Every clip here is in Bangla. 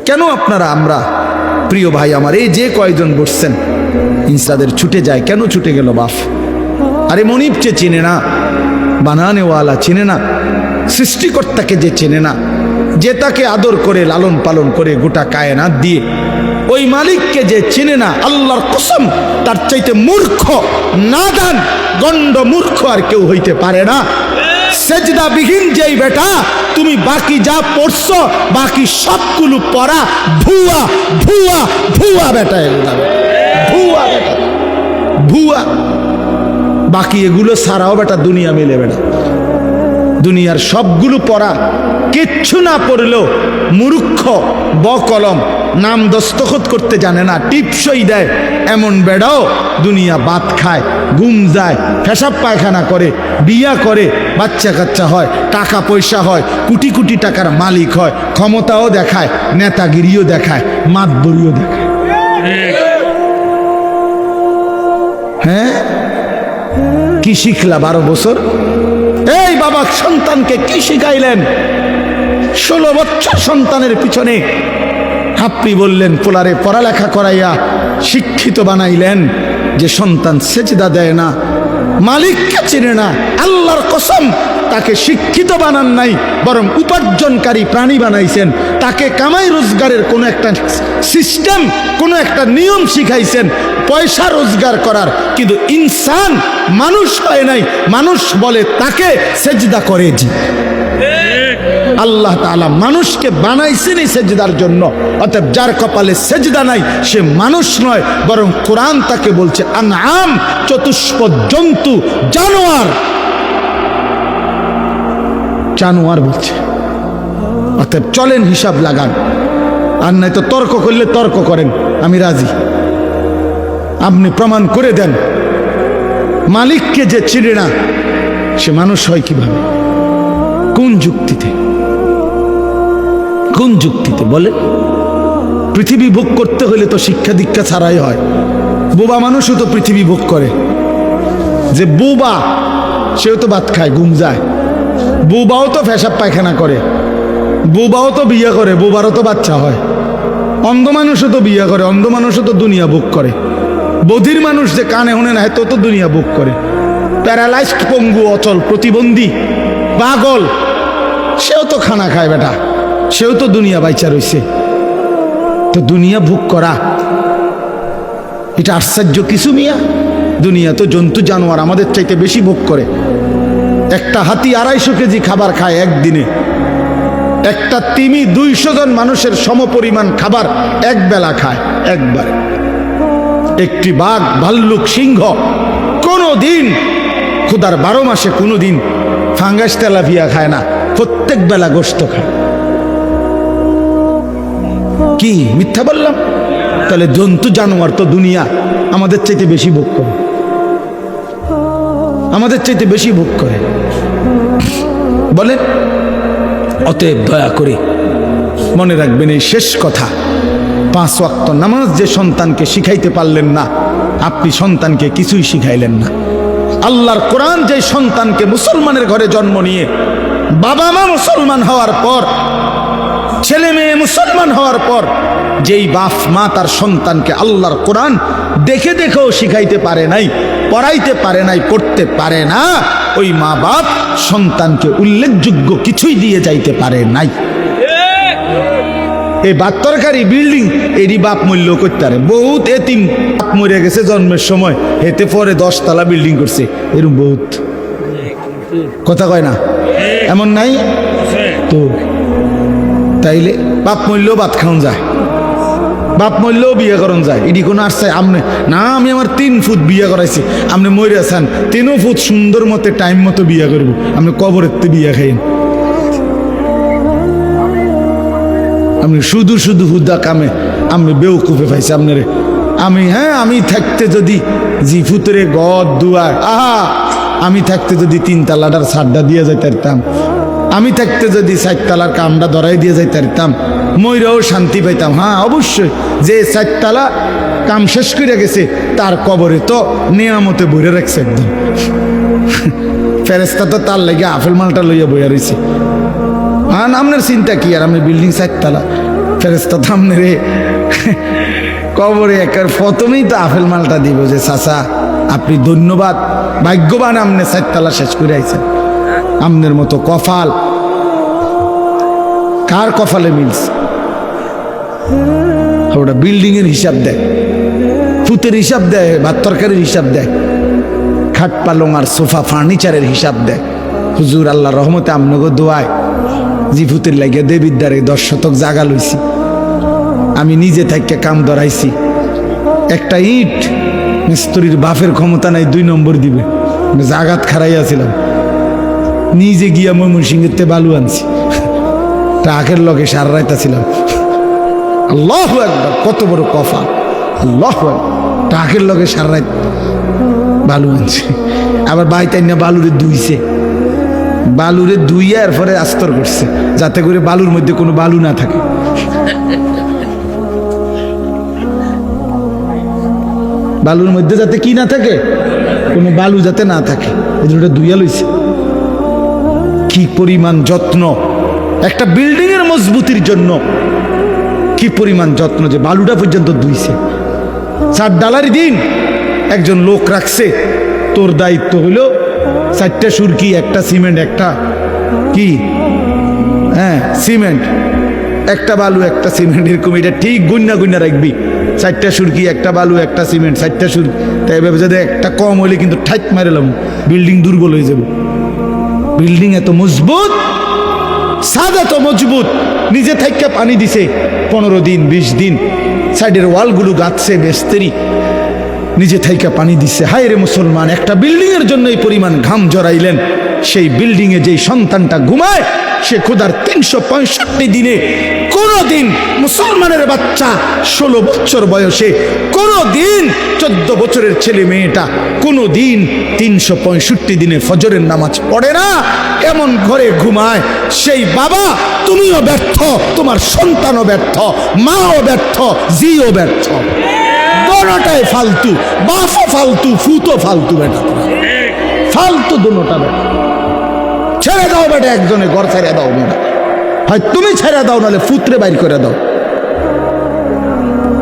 কেন আপনারা আমরা প্রিয় ভাই আমার এই যে কয়জন বসছেন ইনসাদের ছুটে যায়, কেন ছুটে গেল বাপ? আরে মনিবকে চেনে না, বানানেওয়ালা চেনে না, সৃষ্টিকর্তাকে যে চেনে না, যে তাকে আদর করে লালন পালন করে গোটা কায়নাত দিয়ে, ওই মালিককে যে চেনে না, আল্লাহর কসম তার চাইতে মূর্খ, নাদান, গণ্ড মূর্খ আর কেউ হইতে পারে না। সেজদাবিহীন যেই বেটা, তুমি বাকি যা পড়ছো বাকি সবগুলো পড়া ভুয়া ভুয়া ভুয়া বেটা, এগুলা ভুয়া বেটা, ভুয়া। বাকি এগুলো সারাও বেটা দুনিয়া মেলে বেটা, দুনিয়ার সবগুলো পড়া কিচ্ছু না পড়লেও মূর্খ বকলম, নাম দস্তখত করতে জানে না, টিপসই দেয় এমন বেড়াও দুনিয়া বাত খায়, ঘুম যায়, পেশাব পায়খানা করে, বিয়া করে, বাচ্চা কাচ্চা হয়, টাকা পয়সা হয়, কোটি কোটি টাকার মালিক হয়, ক্ষমতাও দেখায়, নেতাগিরিও দেখায়, মাতবরিও দেখায়। হ্যাঁ, কি শিখলা 12 বছর? এই বাবা সন্তানকে কি শিখাইলেন? 16 বছর সন্তানের পিছনে আপনি বললেন পোলারে পড়ালেখা করাইয়া শিক্ষিত বানাইলেন, যে সন্তান সেজদা দেয় না, মালিককে চেনে না, আল্লাহর কসম তাকে শিক্ষিত বানান নাই, বরং উপার্জনকারী প্রাণী বানাইছেন। তাকে কামাই রোজগারের কোনো একটা সিস্টেম, কোনো একটা নিয়ম শিখাইছেন পয়সা রোজগার করার, কিন্তু ইনসান মানুষ হয় নাই। মানুষ বলে তাকে সেজদা করে। জি, আল্লাহ তাআলা মানুষকে বানাইছেনই সেজদার জন্য। অতএব যার কপালে সেজদা নাই সে মানুষ নয়, বরং কোরআন তাকে বলছে আনআম, চতুষ্পদ জন্তু, জানোয়ার, জানোয়ার বলছে। অতএব চলেন হিসাব লাগান, আর নাই তো তর্ক করলে তর্ক করেন, আমি রাজি। আপনি প্রমাণ করে দেন মালিককে যে চিনে না সে মানুষ হয় কিভাবে, কোন যুক্তিতে, কোন যুক্তিতে বলে? পৃথিবী ভোগ করতে হলে তো শিক্ষা দীক্ষা ছাড়াই হয়। বোবা মানুষও তো পৃথিবী ভোগ করে। যে বোবা সেও তো ভাত খায়, ঘুম যায়, বোবাও তো পেশাব পায়খানা করে, বোবাও তো বিয়ে করে, বোবারও তো বাচ্চা হয়। অন্ধ মানুষও তো বিয়ে করে, অন্ধ মানুষও তো দুনিয়া ভোগ করে। বধির মানুষ যে কানে শুনে না তো দুনিয়া ভোগ করে। প্যারালাইজড, পঙ্গু, অচল, প্রতিবন্ধী, পাগল, সেও তো খানা খায় বেটা, সেও তো দুনিয়া বাইচা রইছে। তো দুনিয়া ভোগ করা এটা আশ্চর্য কিছু মিয়া? দুনিয়া তো জন্তু জানোয়ার আমাদের চাইতে বেশি ভোগ করে। একটা হাতি 250 কেজি খাবার খায় একদিনে। একটা তিমি 200 জন মানুষের সমপরিমাণ খাবার এক বেলা খায়, একবারে। একটি বাঘ, ভাল্লুক, সিংহ কোনো দিন ক্ষুধার 12 মাসে কোনো দিন ফাঙ্গাস তেলাপিয়া খায় না, প্রত্যেক বেলা গোশত খায়। কি মিথ্যা বললাম? তাহলে জন্তু জানোয়ার তো দুনিয়া আমাদের চাইতে বেশি ভোগ করে, আমাদের চাইতে বেশি ভোগ করে বলে। অতএব দয়া করে মনে রাখবেন এই শেষ কথা, 5 ওয়াক্ত নামাজ যে সন্তানকে শিখাইতে পারলেন না, আপনি সন্তানকে কিছুই শিখাইলেন না। আল্লাহর কোরআন যে সন্তানকে মুসলমানের ঘরে জন্ম নিয়ে বাবা মা মুসলমান হওয়ার পর, ছেলে মেয়ে মুসলমান হওয়ার পর, যেই বাপ মা তার সন্তানকে আল্লাহর কোরআন দেখে দেখেও শিখাইতে পারে নাই, পড়াইতে পারে নাই, করতে পারে না, ওই মা বাপ সন্তানকে উল্লেখযোগ্য কিছুই দিয়ে যাইতে পারে নাই। এই বাত্তরকারী বিল্ডিং এরই বাপ মূল্য করতে পারে। বহুত এতিম বাপ মরে গেছে জন্মের সময়, হেতে পরে 10 তলা বিল্ডিং করছে, এরকম বহুত। কথা কয় না? এমন নাই তো? তাইলে বাপ মূল্যও ভাত খাওয়ান যায়, বাপ মূল্যও বিয়ে করন যায়। এটি কোনো আসছে আমনে না, আমি আমার 3 ফুট বিয়ে করাইছি, আপনি মরে আছেন 3 ফুট সুন্দর মতো টাইম মতো বিয়ে করবো, আপনি কবরের বিয়ে খাইন। আপনি শুধু শুধু হুদা কামে আমি বেউকুফে পাইছি আপনারে। আমি আমি থাকতে যদি জিফুতরে গদ দুয়ার, আমি থাকতে যদি 3 তালাটার ছাড়টা দিয়ে যাইতে পারতাম, আমি থাকতে যদি 4 তালার কামটা ধরাই দিয়ে যাইতে পারতাম, ময়রাও শান্তি পাইতাম। অবশ্যই যে 4 তালা কাম শেষ করে গেছে তার কবরে তো নিয়ামতে ভরে রাখছে একদম। ফেরেস্তা তো তার লেগে আপেল মালটা লইয়া বইয়া রয়েছে। আপনার চিন্তা কি? আর আমি বিল্ডিং 4 তালা, ফেরেশতা থামনে রে কবরে একার প্রথমেই তো আপেল মালটা দিব যে চাচা আপনি ধন্যবাদ, ভাগ্যবান, আমনে চারতলা শেষ করে আইছেন। আমনের মতো কপাল কার কপালে মিলছে? ওটা বিল্ডিং এর হিসাব দেয়, ফুতের হিসাব দেয়, ভাত তরকারির হিসাব দেয়, খাট পালং আর সোফা ফার্নিচারের হিসাব দেয়। হুজুর আল্লাহ রহমতে আমনগো দোয়ায় জি ফুতের লাগিয়া দেবিদ্দারে 10 শতক জাগা লইছি, আমি নিজে থাইকে কাম ধরাইছি। একটা ইট মিস্ত্রির বাপের ক্ষমতা নাই 2 নম্বর দিবে, জাগাত খারাইয়াছিলাম, নিজে গিয়া ময়মনসিংহের বালু আনছি, ট্রাকের লগে সার রাইতাছিলাম। আল্লাহু আকবার, কত বড় কফা! আল্লাহু আকবার, ট্রাকের লগে সার রাইত বালু আনছি। আবার বাইতাইনা বালুরে ধুইছে, বালুরে ধুইয়া এরপরে আস্তর করছে যাতে করে বালুর মধ্যে কোনো বালু না থাকে। বালুর মধ্যে যাতে কি না থাকে, কোনো বালু যাতে না থাকে, এটা ধুইয়া লইছে। কি পরিমাণ যত্ন একটা বিল্ডিং এর মজবুতির জন্য, কি পরিমাণ যত্ন যে বালুটা পর্যন্ত ধুইছে। 4 ডালার দিন একজন লোক রাখছে, তোর দায়িত্ব হলো 4টা সুরকি, একটা সিমেন্ট, একটা কি সিমেন্ট, একটা বালু, একটা সিমেন্ট, এরকম এটা ঠিক গুন্না গুন্না রাখবি। 4টা সুরকি, একটা বালু, একটা সিমেন্ট, 4টা সুরকি। তাই এভাবে যদি একটা কম হইলে কিন্তু ঠাইট মারেলাম, বিল্ডিং দুর্বল হয়ে যাবে। বিল্ডিং এত মজবুত, ছাদ এত মজবুত, নিজে থেকে পানি দিছে 15 দিন 20 দিন, সাইডের ওয়ালগুলো গাঁথছে বেস্তেরি, নিজে থেকে পানি দিচ্ছে। হায় রে মুসলমান, একটা বিল্ডিং এর জন্য এই পরিমাণ ঘাম জড়াইলেন। সেই বিল্ডিং এ যেই সন্তানটা ঘুমায়, সে খোদার 365 দিনে কোন দিন মুসলমানের বাচ্চা 16 বছর বয়সে, কোন দিন 14 বছরের ছেলে মেয়েটা কোন দিন 365 দিনে ফজরের নামাজ পড়ে না, এমন ঘরে ঘুমায়। সেই বাবা, তুমিও ব্যর্থ, তোমার সন্তানও ব্যর্থ, মাও ব্যর্থ, জিও ব্যর্থ, দোনোটাই ফালতু। বাপও ফালতু, ফুতো ফালতু, বেটা ফালতু, দোনোটা বেটা। ছেড়ে দাও বেটা, একজনে ঘর ছেড়ে দাও বেটা, হয় তুমি ছেড়ে দাও, নাহলে ফুতরে বাইর করে দাও।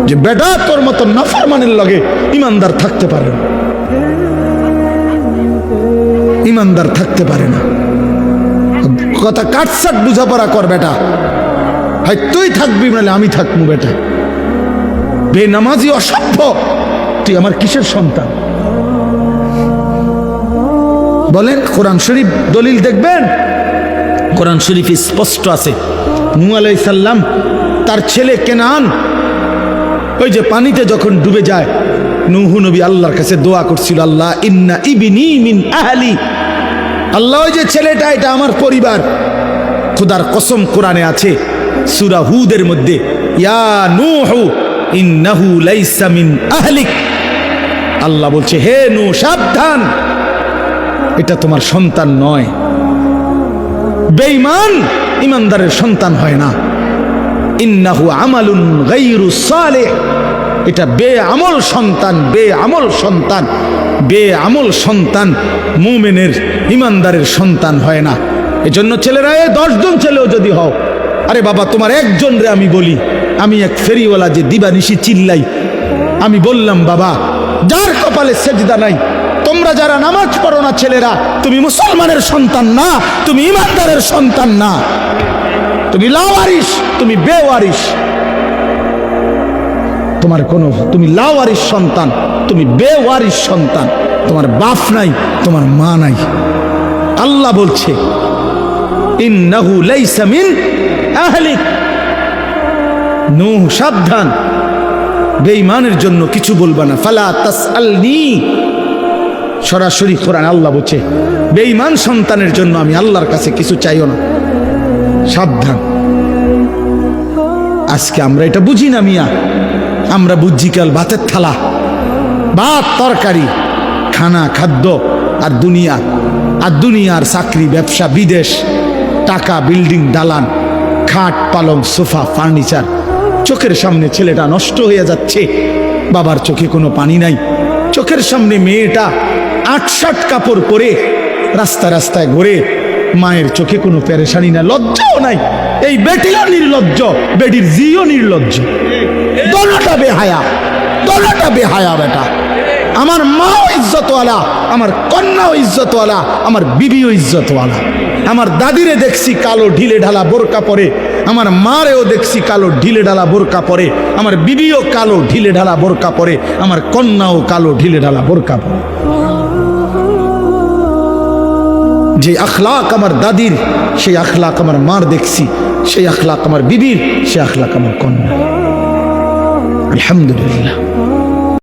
যে বেটা তোর মতো নাফরমানের লগে ইমানদার থাকতে পারে না, ইমানদার থাকতে পারে না। কথা কাটসাট বুঝাপড়া কর বেটা, হয় তুই থাকবি নাহলে আমি থাকবো বেটা। বেনামাজি অসভ্য, তুই আমার কিসের সন্তান? বলেন, কোরআন শরীফ দলিল দেখবেন, কোরআন শরীফ স্পষ্ট আছে। নূহ আলাইহিস সালাম তার ছেলে কেনান ওই যে পানিতে যখন ডুবে যায়, নূহ নবী আল্লাহর কাছে দোয়া করছিল, আল্লাহ ইন্না ইবনি মিন আহলি, আল্লাহ ওই যে ছেলেটা এটা আমার পরিবার। খোদার কসম কোরআনে আছে সূরা হুদের মধ্যে, ইয়া নূহ ইন্নাহু লাইসা মিন আহলিক, আল্লাহ বলছে হে নূহ সাবধান, এটা তোমার সন্তান নয়। বেঈমান ইমানদারের সন্তান হয় না। ইন্নাহু আমালুন গায়রু সালিহ, এটা বেআমল সন্তান, বেআমল সন্তান, বেআমল সন্তান মুমিনের ইমানদারের সন্তান হয় না। এজন্য ছেলেরা, 10 জন ছেলেও যদি হও, আরে বাবা তোমার একজন রে আমি বলি, আমি এক ফেরিওয়ালা যে দিবানিশি চিল্লাই, আমি বললাম বাবা যার কপালে সেজদা নাই, তোমরা যারা নামাজ পড়ো না ছেলেরা, তুমি মুসলমানের সন্তান না, তুমি ইমানদারের সন্তান না, তুমি লাওয়ারিস, তুমি বেওয়ারিস। তোমার কোনো, তুমি লাওয়ারিস সন্তান, তুমি বেওয়ারিস সন্তান, তোমার বাপ নাই, তোমার মা নাই। আল্লাহ বলছে ইন্নাহু লাইসা মিন আহলিক, নূহ সাবধান, বেঈমানের জন্য কিছু বলবা না। ফালা তাসআলনি, সরাসরি কোরআন আল্লাহ বলছে বেঈমান সন্তানের জন্য আমি আল্লাহর কাছে কিছু চাইও না, সাবধান। আজকে আমরা এটা বুঝি না মিয়া, আমরা বুঝছি কাল ভাতের থালা, ভাত তরকারি, খানা খাদ্য, আর দুনিয়া, আর দুনিয়ার চাকরি ব্যবসা, বিদেশ, টাকা, বিল্ডিং, দালান, খাট পালং, সোফা, ফার্নিচার। চোখের সামনে ছেলেটা নষ্ট হয়ে যাচ্ছে, বাবার চোখে কোনো পানি নাই। চোখের সামনে মেয়েটা 8-7 কাপড় পরে রাস্তায় রাস্তায় ঘুরে, মায়ের চোখে কোনো পেরেশানি না, লজ্জাও নাই। এই বেটিও নির্লজ্জ, বেটির জিও নির্লজ্জ, দোনোটা বেহায়া, দোনোটা বেহায়া বেটা। আমার মাও ইজ্জতওয়ালা, আমার কন্যাও ইজ্জতওয়ালা, আমার বিবিও ইজ্জতওয়ালা। আমার দাদিরে দেখছি কালো ঢিলে ঢালা বোরকা পরে, আমার মারেও দেখছি কালো ঢিলে ঢালা বোরকা পরে, আমার বিবিও কালো ঢিলে ঢালা বোরকা পরে, আমার কন্যাও কালো ঢিলে ঢালা বোরকা পরে। যে আখলাক আমার দাদির, সেই আখলাক আমার মার দেখছি, সেই আখলাক আমার বিবির, সেই আখলাক আমার কন্যা। আলহামদুলিল্লাহ।